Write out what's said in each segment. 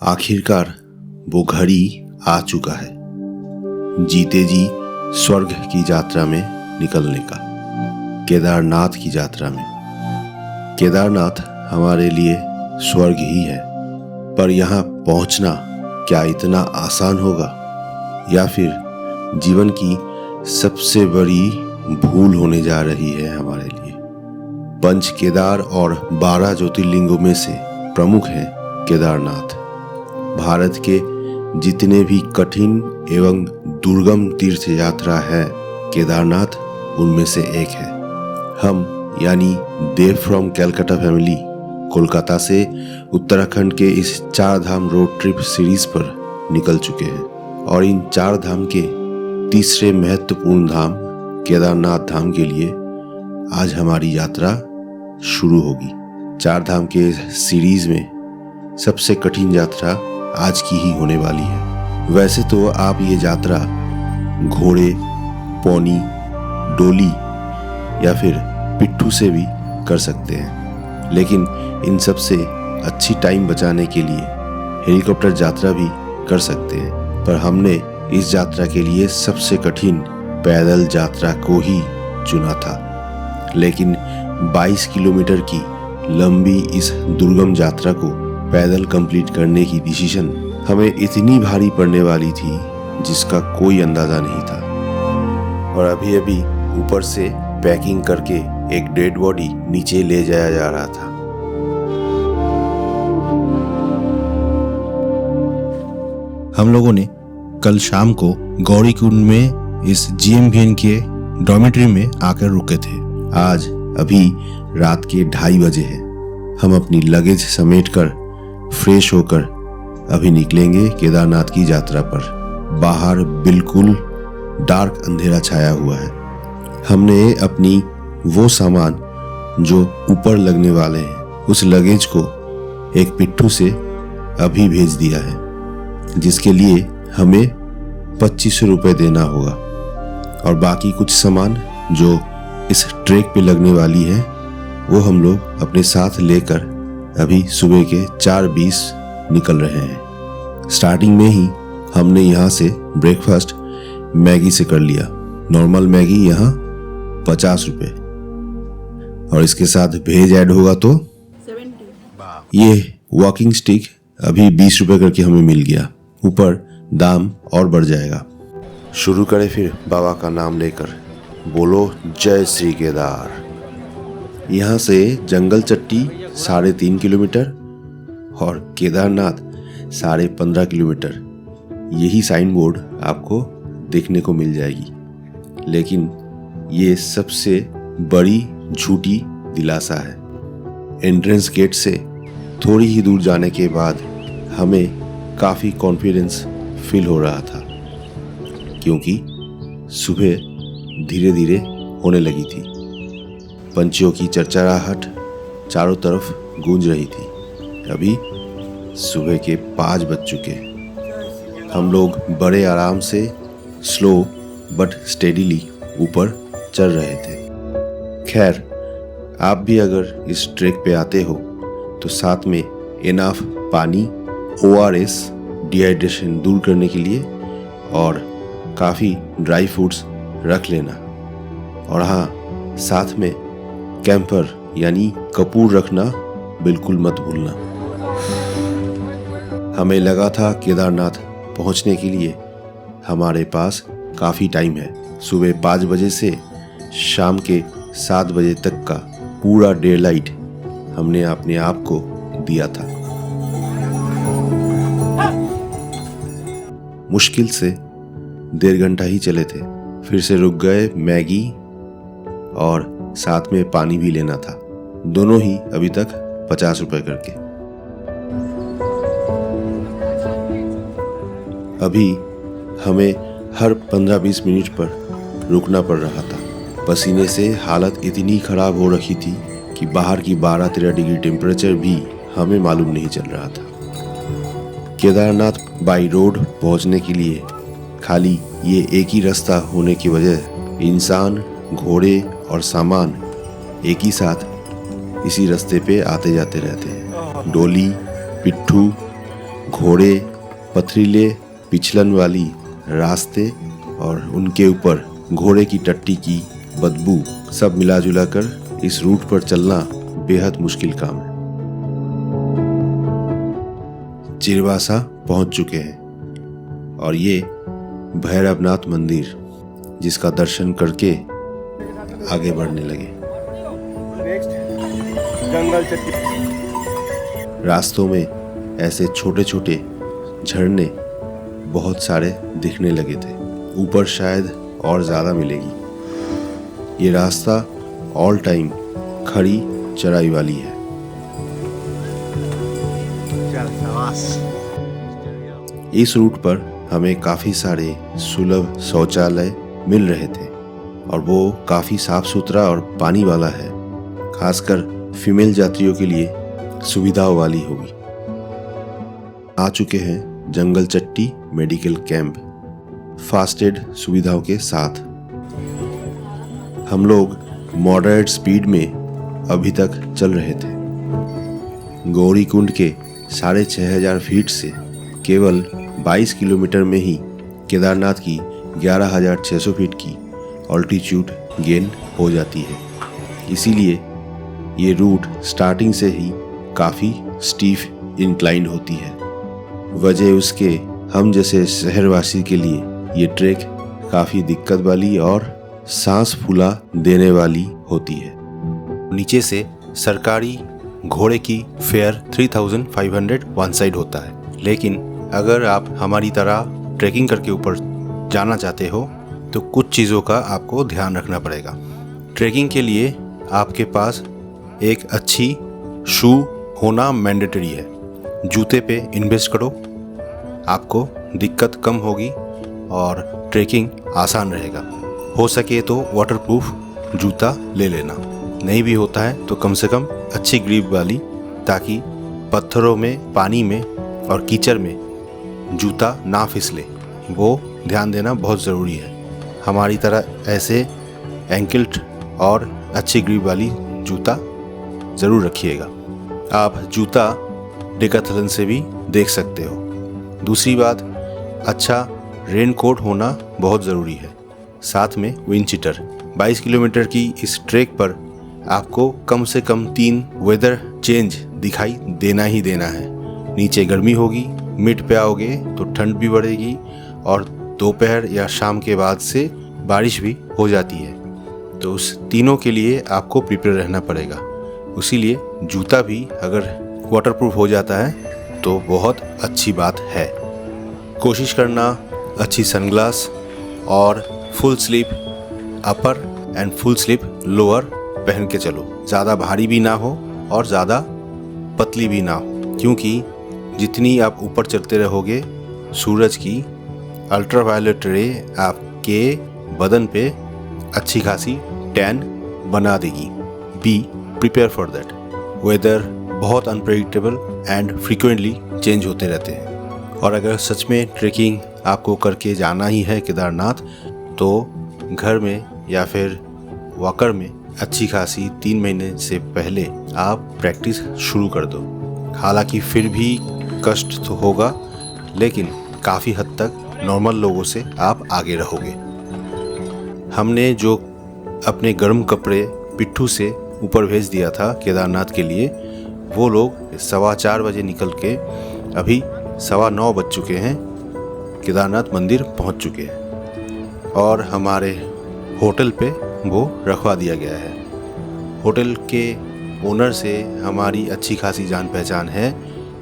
आखिरकार वो घड़ी आ चुका है, जीते जी स्वर्ग की यात्रा में निकलने का, केदारनाथ की यात्रा में। केदारनाथ हमारे लिए स्वर्ग ही है, पर यहाँ पहुँचना क्या इतना आसान होगा, या फिर जीवन की सबसे बड़ी भूल होने जा रही है हमारे लिए। पंच केदार और 12 ज्योतिर्लिंगों में से प्रमुख है केदारनाथ। भारत के जितने भी कठिन एवं दुर्गम तीर्थ यात्रा है, केदारनाथ उनमें से एक है। हम यानी देव फ्रॉम कैलकाटा फैमिली कोलकाता से उत्तराखंड के इस 4 धाम रोड ट्रिप सीरीज पर निकल चुके हैं और इन 4 धाम के तीसरे महत्वपूर्ण धाम केदारनाथ धाम के लिए आज हमारी यात्रा शुरू होगी। 4 धाम के सीरीज में सबसे कठिन यात्रा आज की ही होने वाली है। वैसे तो आप ये यात्रा घोड़े, पौनी, डोली या फिर पिट्ठू से भी कर सकते हैं, लेकिन इन सब से अच्छी टाइम बचाने के लिए हेलीकॉप्टर यात्रा भी कर सकते हैं। पर हमने इस यात्रा के लिए सबसे कठिन पैदल यात्रा को ही चुना था। लेकिन 22 किलोमीटर की लंबी इस दुर्गम यात्रा को पैदल कंप्लीट करने की डिसीजन हमें इतनी भारी पड़ने वाली थी जिसका कोई अंदाजा नहीं था। और अभी अभी ऊपर से पैकिंग करके एक डेड बॉडी नीचे ले जाया जा रहा था। हम लोगों ने कल शाम को गौरीकुंड में इस GMVN के डॉर्मेट्री में आकर रुके थे। आज अभी रात के 2:30 बजे हैं। हम अपनी लगेज समेटकर फ्रेश होकर अभी निकलेंगे केदारनाथ की यात्रा पर। बाहर बिल्कुल डार्क अंधेरा छाया हुआ है। हमने अपनी वो सामान जो ऊपर लगने वाले हैं, उस लगेज को एक पिट्ठू से अभी भेज दिया है, जिसके लिए हमें 2500 रुपये देना होगा। और बाकी कुछ सामान जो इस ट्रैक पे लगने वाली है वो हम लोग अपने साथ लेकर अभी सुबह के 4:20 निकल रहे हैं। स्टार्टिंग में ही हमने यहाँ से ब्रेकफास्ट मैगी से कर लिया। नॉर्मल मैगी यहाँ 50 रुपये और इसके साथ भेज ऐड होगा तो 70। ये वॉकिंग स्टिक अभी 20 रुपये करके हमें मिल गया। ऊपर दाम और बढ़ जाएगा। शुरू करें फिर बाबा का नाम लेकर। बोलो जय श्री केदार। यहाँ से जंगल चट्टी 3.5 किलोमीटर और केदारनाथ 15.5 किलोमीटर। यही साइन बोर्ड आपको देखने को मिल जाएगी, लेकिन ये सबसे बड़ी झूठी दिलासा है। एंट्रेंस गेट से थोड़ी ही दूर जाने के बाद हमें काफ़ी कॉन्फिडेंस फील हो रहा था, क्योंकि सुबह धीरे धीरे होने लगी थी। पंछियों की चरचराहट चारों तरफ गूंज रही थी। अभी सुबह के 5 बज चुके। हम लोग बड़े आराम से स्लो बट स्टेडीली ऊपर चल रहे थे। खैर, आप भी अगर इस ट्रैक पे आते हो तो साथ में इनफ पानी, ORS डिहाइड्रेशन दूर करने के लिए और काफ़ी ड्राई फ्रूट्स रख लेना। और हाँ, साथ में कैंपर यानी कपूर रखना बिल्कुल मत भूलना। हमें लगा था केदारनाथ पहुंचने के लिए हमारे पास काफ़ी टाइम है। सुबह 5 बजे से शाम के 7 बजे तक का पूरा डे लाइट हमने अपने आप को दिया था। मुश्किल से 1.5 घंटा ही चले थे, फिर से रुक गए मैगी और साथ में पानी भी लेना था। दोनों ही अभी तक 50 रुपए करके। अभी हमें हर 15-20 मिनट पर रुकना पड़ रहा था। पसीने से हालत इतनी खराब हो रखी थी कि बाहर की 12-13 डिग्री टेम्परेचर भी हमें मालूम नहीं चल रहा था। केदारनाथ बाई रोड पहुंचने के लिए खाली ये एक ही रास्ता होने की वजह इंसान, घोड़े और सामान एक ही साथ इसी रास्ते पे आते जाते रहते हैं। डोली, पिट्ठू, घोड़े, पथरीले पिछलन वाली रास्ते और उनके ऊपर घोड़े की टट्टी की बदबू, सब मिला जुला कर इस रूट पर चलना बेहद मुश्किल काम है। चिरवासा पहुंच चुके हैं और ये भैरवनाथ मंदिर, जिसका दर्शन करके आगे बढ़ने लगे। रास्तों में ऐसे छोटे छोटे झरने बहुत सारे दिखने लगे थे, ऊपर शायद और ज़्यादा मिलेगी। ये रास्ता ऑल टाइम खड़ी चढ़ाई वाली है। इस रूट पर हमें काफ़ी सारे सुलभ शौचालय मिल रहे थे और वो काफ़ी साफ सुथरा और पानी वाला है, खासकर फीमेल यात्रियों के लिए सुविधाओं वाली होगी। आ चुके हैं जंगल चट्टी मेडिकल कैंप, फास्ट एड सुविधाओं के साथ। हम लोग मॉडरेट स्पीड में अभी तक चल रहे थे। गौरी कुंड के 6500 फीट से केवल 22 किलोमीटर में ही केदारनाथ की 11,600 फीट की ऑल्टीट्यूड गेन हो जाती है। इसीलिए ये रूट स्टार्टिंग से ही काफ़ी स्टीफ इंक्लाइंड होती है। वजह उसके हम जैसे शहरवासी के लिए ये ट्रैक काफ़ी दिक्कत वाली और सांस फूला देने वाली होती है। नीचे से सरकारी घोड़े की फेयर 3,500 वन साइड होता है, लेकिन अगर आप हमारी तरह ट्रैकिंग करके ऊपर जाना चाहते हो तो कुछ चीज़ों का आपको ध्यान रखना पड़ेगा। ट्रैकिंग के लिए आपके पास एक अच्छी शू होना मैंडेटरी है। जूते पे इन्वेस्ट करो, आपको दिक्कत कम होगी और ट्रैकिंग आसान रहेगा। हो सके तो वाटरप्रूफ जूता ले लेना, नहीं भी होता है तो कम से कम अच्छी ग्रिप वाली, ताकि पत्थरों में, पानी में और कीचड़ में जूता ना फिसले। वो ध्यान देना बहुत ज़रूरी है। हमारी तरह ऐसे एंकल्ट और अच्छी ग्रिप वाली जूता ज़रूर रखिएगा। आप जूता डेकाथलन से भी देख सकते हो। दूसरी बात, अच्छा रेन कोट होना बहुत ज़रूरी है, साथ में विंड चीटर। 22 किलोमीटर की इस ट्रैक पर आपको कम से कम 3 वेदर चेंज दिखाई देना ही देना है। नीचे गर्मी होगी, मिड पे आओगे तो ठंड भी बढ़ेगी और दोपहर या शाम के बाद से बारिश भी हो जाती है। तो उस तीनों के लिए आपको प्रिपेयर रहना पड़ेगा। इसीलिए जूता भी अगर वाटरप्रूफ हो जाता है तो बहुत अच्छी बात है। कोशिश करना अच्छी सनग्लास और full sleeve upper and full sleeve lower पहन के चलो। ज़्यादा भारी भी ना हो और ज़्यादा पतली भी ना हो, क्योंकि जितनी आप ऊपर चढ़ते रहोगे सूरज की अल्ट्रावायलेट रे आपके बदन पे अच्छी खासी टैन बना देगी। Be prepare for that. Weather बहुत अनप्रेडिक्टेबल एंड फ्रीक्वेंटली चेंज होते रहते हैं, और अगर सच में ट्रेकिंग आपको करके जाना ही है केदारनाथ, तो घर में या फिर वॉकर में अच्छी खासी 3 महीने से पहले आप प्रैक्टिस शुरू कर दो। हालांकि फिर भी कष्ट तो होगा, लेकिन काफ़ी हद तक नॉर्मल लोगों से आप आगे रहोगे। हमने जो अपने गर्म कपड़े पिट्ठू से ऊपर भेज दिया था केदारनाथ के लिए, वो लोग 4:15 बजे निकल के अभी 9:15 बज चुके हैं, केदारनाथ मंदिर पहुंच चुके हैं और हमारे होटल पे वो रखवा दिया गया है। होटल के ओनर से हमारी अच्छी खासी जान पहचान है,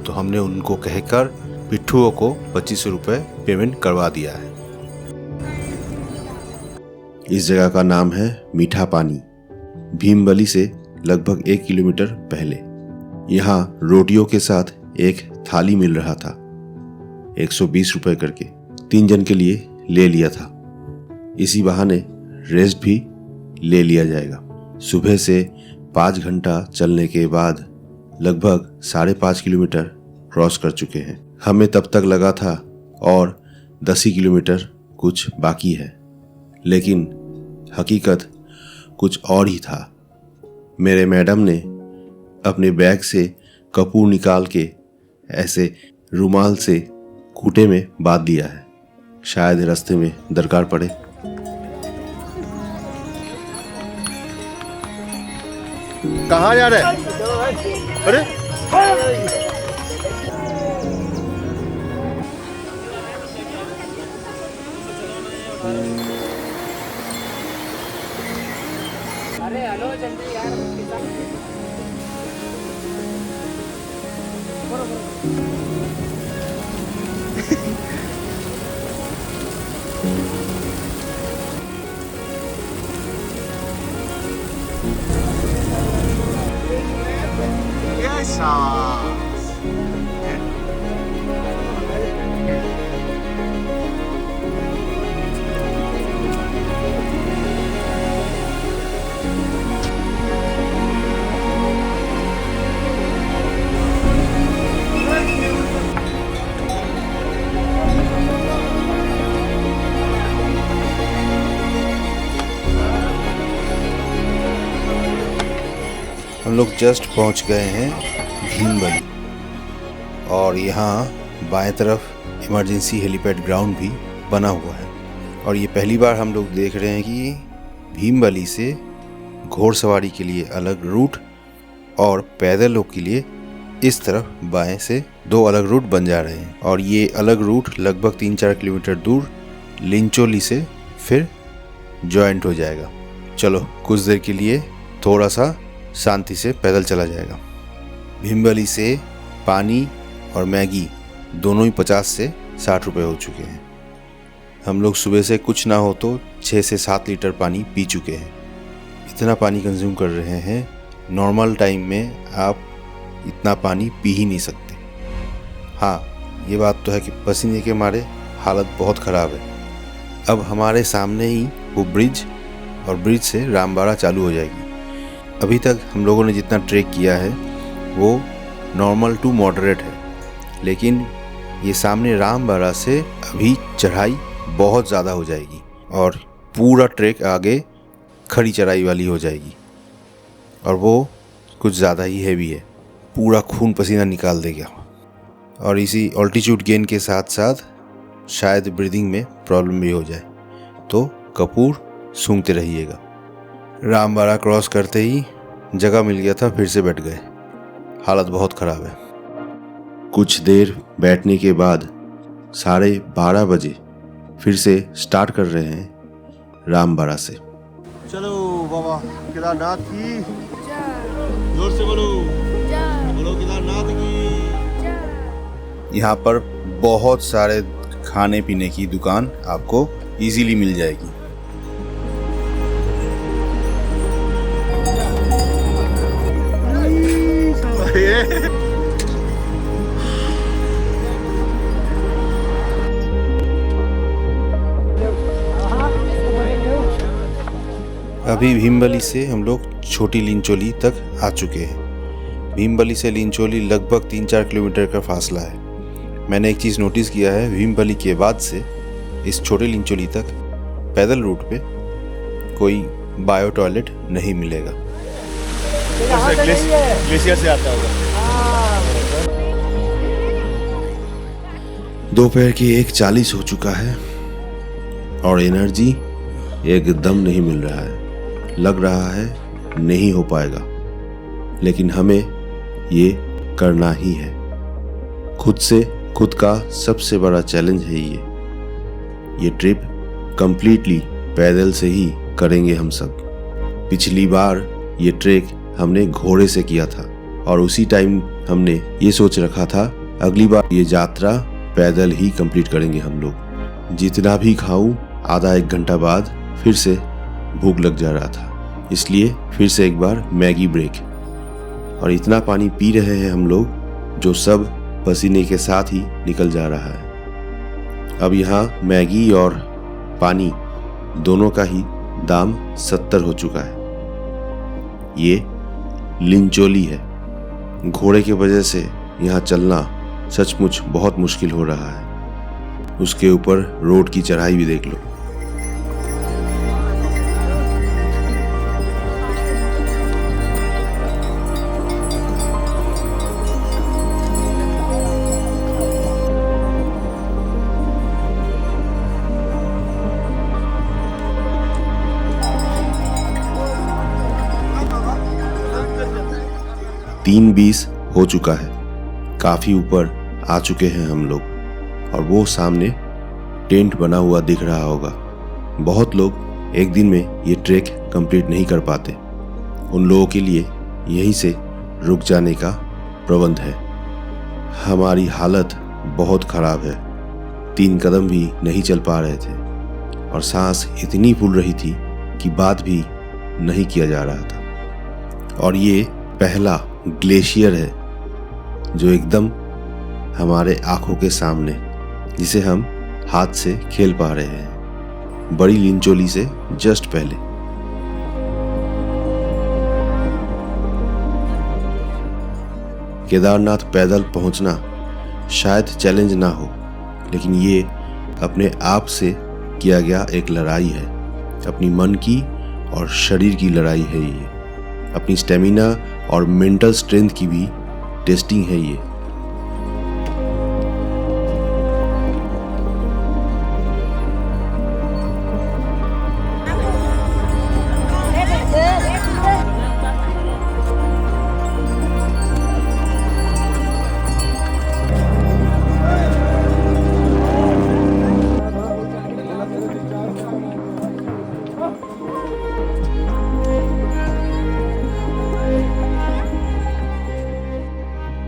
तो हमने उनको कहकर पिट्ठुओं को 2500 रुपये पेमेंट करवा दिया है। इस जगह का नाम है मीठा पानी, भीमबली से लगभग 1 किलोमीटर पहले। यहाँ रोटियों के साथ एक थाली मिल रहा था, 120 रुपये करके। 3 जन के लिए ले लिया था। इसी बहाने रेस्ट भी ले लिया जाएगा। सुबह से 5 घंटा चलने के बाद लगभग 5.5 किलोमीटर क्रॉस कर चुके हैं। हमें तब तक लगा था और 10 ही किलोमीटर कुछ बाकी है, लेकिन हकीकत कुछ और ही था। मेरे मैडम ने अपने बैग से कपूर निकाल के ऐसे रुमाल से खूंटे में बांध दिया है, शायद रास्ते में दरकार पड़े। कहाँ जा रहे हैं? अरे हेलो जल्दी यार हम लोग जस्ट पहुंच गए हैं भीमबली, और यहाँ बाएं तरफ इमरजेंसी हेलीपैड ग्राउंड भी बना हुआ है। और ये पहली बार हम लोग देख रहे हैं कि भीमबली से घोड़सवारी के लिए अलग रूट और पैदल लोग के लिए इस तरफ बाएं से 2 अलग रूट बन जा रहे हैं। और ये अलग रूट लगभग 3-4 किलोमीटर दूर लिंचोली से फिर जॉइंट हो जाएगा। चलो कुछ देर के लिए थोड़ा सा शांति से पैदल चला जाएगा। भीमबली से पानी और मैगी दोनों ही 50 से 60 रुपये हो चुके हैं। हम लोग सुबह से कुछ ना हो तो 6 से 7 लीटर पानी पी चुके हैं। इतना पानी कंज्यूम कर रहे हैं, नॉर्मल टाइम में आप इतना पानी पी ही नहीं सकते। हाँ, ये बात तो है कि पसीने के मारे हालत बहुत ख़राब है। अब हमारे सामने ही वो ब्रिज, और ब्रिज से रामबाड़ा चालू हो जाएगी। अभी तक हम लोगों ने जितना ट्रेक किया है वो नॉर्मल टू मॉडरेट है, लेकिन ये सामने रामबाड़ा से अभी चढ़ाई बहुत ज़्यादा हो जाएगी और पूरा ट्रेक आगे खड़ी चढ़ाई वाली हो जाएगी, और वो कुछ ज़्यादा ही हैवी है, पूरा खून पसीना निकाल देगा। और इसी ऑल्टीट्यूड गेन के साथ साथ शायद ब्रीदिंग में प्रॉब्लम भी हो जाए, तो कपूर सूंघते रहिएगा। रामबाड़ा क्रॉस करते ही जगह मिल गया था, फिर से बैठ गए। हालत बहुत ख़राब है। कुछ देर बैठने के बाद 12:30 बजे फिर से स्टार्ट कर रहे हैं रामबाड़ा से। चलो बाबा केदारनाथ की, जोर से बोलो, बोलो केदारनाथ की। यहाँ पर बहुत सारे खाने पीने की दुकान आपको इजीली मिल जाएगी। अभी भीमबली से हम लोग छोटी लिंचोली तक आ चुके हैं। भीमबली से लिंचोली लगभग 3-4 किलोमीटर का फासला है। मैंने एक चीज़ नोटिस किया है, भीमबली के बाद से इस छोटे लिंचोली तक पैदल रूट पे कोई बायो टॉयलेट नहीं मिलेगा। ग्लेशियर से आता होगा। दोपहर के 1:40 हो चुका है और एनर्जी एकदम नहीं मिल रहा है। लग रहा है नहीं हो पाएगा, लेकिन हमें ये करना ही है। खुद से खुद का सबसे बड़ा चैलेंज है ये ट्रिप कंप्लीटली पैदल से ही करेंगे हम सब। पिछली बार ये ट्रेक हमने घोड़े से किया था और उसी टाइम हमने ये सोच रखा था अगली बार ये यात्रा पैदल ही कंप्लीट करेंगे हम लोग। जितना भी खाऊं आधा 1 घंटा बाद फिर से भूख लग जा रहा था, इसलिए फिर से एक बार मैगी ब्रेक। और इतना पानी पी रहे हैं हम लोग जो सब पसीने के साथ ही निकल जा रहा है। अब यहाँ मैगी और पानी दोनों का ही दाम 70 हो चुका है। ये लिंचोली है। घोड़े की वजह से यहाँ चलना सचमुच बहुत मुश्किल हो रहा है। उसके ऊपर रोड की चढ़ाई भी देख लो। 3:20 हो चुका है। काफ़ी ऊपर आ चुके हैं हम लोग और वो सामने टेंट बना हुआ दिख रहा होगा। बहुत लोग एक दिन में ये ट्रैक कंप्लीट नहीं कर पाते। उन लोगों के लिए यहीं से रुक जाने का प्रबंध है। हमारी हालत बहुत ख़राब है। 3 कदम भी नहीं चल पा रहे थे और सांस इतनी फूल रही थी कि बात भी नहीं किया जा रहा था। और ये पहला ग्लेशियर है जो एकदम हमारे आंखों के सामने, जिसे हम हाथ से खेल पा रहे हैं, बड़ी लिंचोली से जस्ट पहले। केदारनाथ पैदल पहुंचना शायद चैलेंज ना हो, लेकिन ये अपने आप से किया गया एक लड़ाई है। अपनी मन की और शरीर की लड़ाई है ये। अपनी स्टेमिना और मेंटल स्ट्रेंथ की भी टेस्टिंग है ये।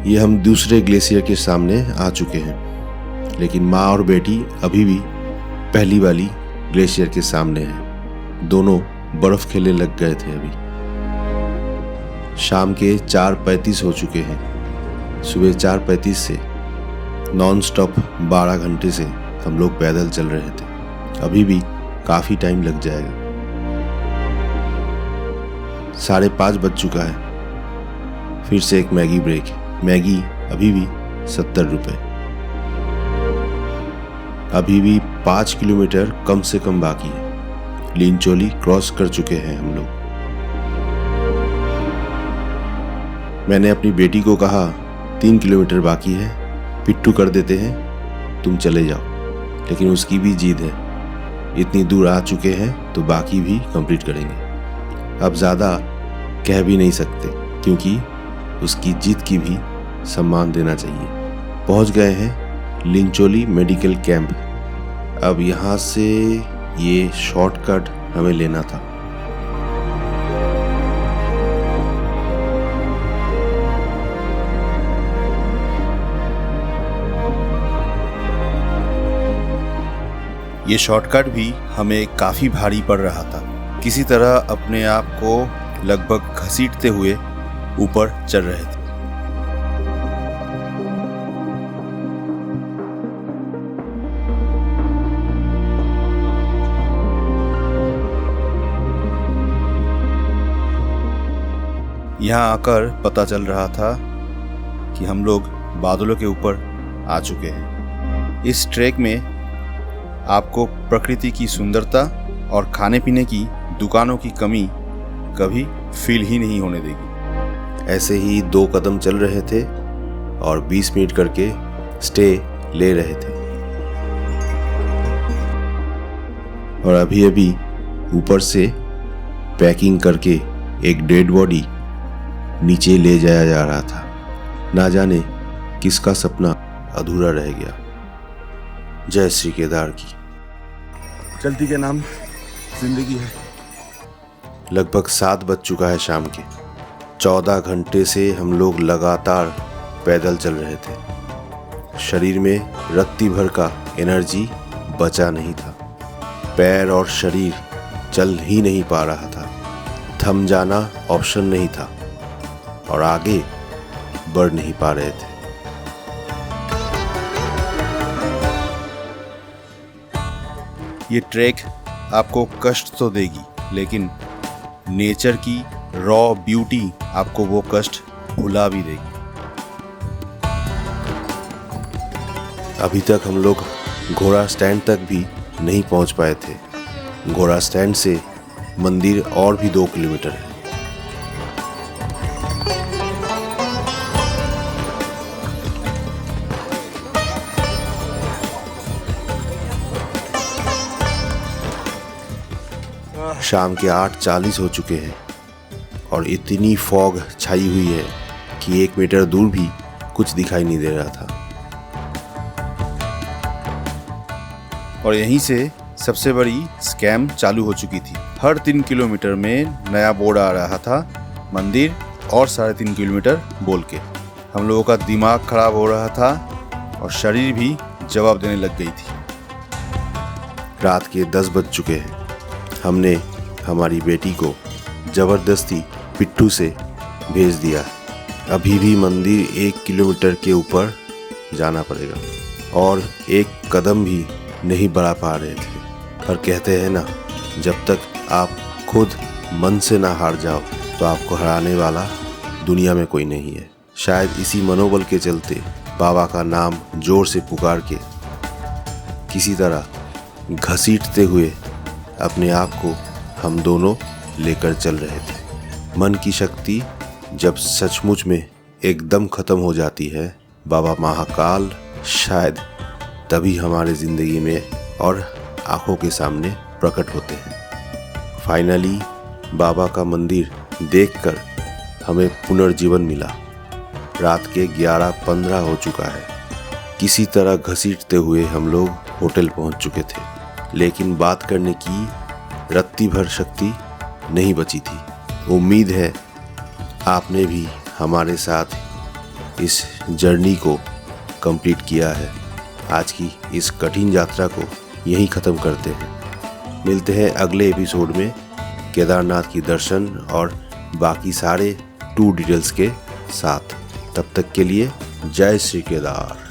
ये हम दूसरे ग्लेशियर के सामने आ चुके हैं, लेकिन माँ और बेटी अभी भी पहली वाली ग्लेशियर के सामने हैं। दोनों बर्फ खेलने लग गए थे। अभी शाम के 4:35 हो चुके हैं। सुबह 4:35 से नॉन स्टॉप 12 घंटे से हम लोग पैदल चल रहे थे। अभी भी काफ़ी टाइम लग जाएगा। 5:30 बज चुका है। फिर से एक मैगी ब्रेक। मैगी अभी भी 70 रुपये। अभी भी 5 किलोमीटर कम से कम बाकी है। लिंचोली क्रॉस कर चुके हैं हम लोग। मैंने अपनी बेटी को कहा 3 किलोमीटर बाकी है, पिट्ठू कर देते हैं, तुम चले जाओ। लेकिन उसकी भी जिद है। इतनी दूर आ चुके हैं तो बाकी भी कंप्लीट करेंगे। अब ज़्यादा कह भी नहीं सकते क्योंकि उसकी जिद की भी सम्मान देना चाहिए। पहुंच गए हैं लिंचोली मेडिकल कैंप। अब यहाँ से ये शॉर्टकट हमें लेना था। ये शॉर्टकट भी हमें काफ़ी भारी पड़ रहा था। किसी तरह अपने आप को लगभग घसीटते हुए ऊपर चढ़ रहे थे। यहाँ आकर पता चल रहा था कि हम लोग बादलों के ऊपर आ चुके हैं। इस ट्रैक में आपको प्रकृति की सुंदरता और खाने पीने की दुकानों की कमी कभी फील ही नहीं होने देगी। ऐसे ही 2 कदम चल रहे थे और 20 मिनट करके स्टे ले रहे थे। और अभी अभी ऊपर से पैकिंग करके एक डेड बॉडी नीचे ले जाया जा रहा था। ना जाने किसका सपना अधूरा रह गया। जय श्री केदार की। चलती के नाम जिंदगी है। लगभग 7 बज चुका है शाम के। 14 घंटे से हम लोग लगातार पैदल चल रहे थे। शरीर में रत्ती भर का एनर्जी बचा नहीं था। पैर और शरीर चल ही नहीं पा रहा था। थम जाना ऑप्शन नहीं था और आगे बढ़ नहीं पा रहे थे। ये ट्रैक आपको कष्ट तो देगी, लेकिन नेचर की रॉ ब्यूटी आपको वो कष्ट भुला भी देगी। अभी तक हम लोग घोड़ा स्टैंड तक भी नहीं पहुंच पाए थे। घोड़ा स्टैंड से मंदिर और भी 2 किलोमीटर है। शाम के 8:40 हो चुके हैं और इतनी फॉग छाई हुई है कि 1 मीटर दूर भी कुछ दिखाई नहीं दे रहा था। और यहीं से सबसे बड़ी स्कैम चालू हो चुकी थी। हर 3 किलोमीटर में नया बोर्ड आ रहा था, मंदिर और 3.5 किलोमीटर बोल के। हम लोगों का दिमाग खराब हो रहा था और शरीर भी जवाब देने लग गई थी। रात के 10 बज चुके हैं। हमने हमारी बेटी को जबरदस्ती पिट्ठू से भेज दिया। अभी भी मंदिर 1 किलोमीटर के ऊपर जाना पड़ेगा और एक कदम भी नहीं बढ़ा पा रहे थे। पर कहते हैं ना, जब तक आप खुद मन से ना हार जाओ तो आपको हराने वाला दुनिया में कोई नहीं है। शायद इसी मनोबल के चलते बाबा का नाम जोर से पुकार के किसी तरह घसीटते हुए अपने आप को हम दोनों लेकर चल रहे थे। मन की शक्ति जब सचमुच में एकदम खत्म हो जाती है, बाबा महाकाल शायद तभी हमारे ज़िंदगी में और आँखों के सामने प्रकट होते हैं। फाइनली बाबा का मंदिर देखकर हमें पुनर्जीवन मिला। रात के 11:15 हो चुका है। किसी तरह घसीटते हुए हम लोग होटल पहुंच चुके थे, लेकिन बात करने की रत्ती भर शक्ति नहीं बची थी। उम्मीद है आपने भी हमारे साथ इस जर्नी को कंप्लीट किया है। आज की इस कठिन यात्रा को यहीं ख़त्म करते हैं। मिलते हैं अगले एपिसोड में केदारनाथ की दर्शन और बाकी सारे टूर डिटेल्स के साथ। तब तक के लिए जय श्री केदार।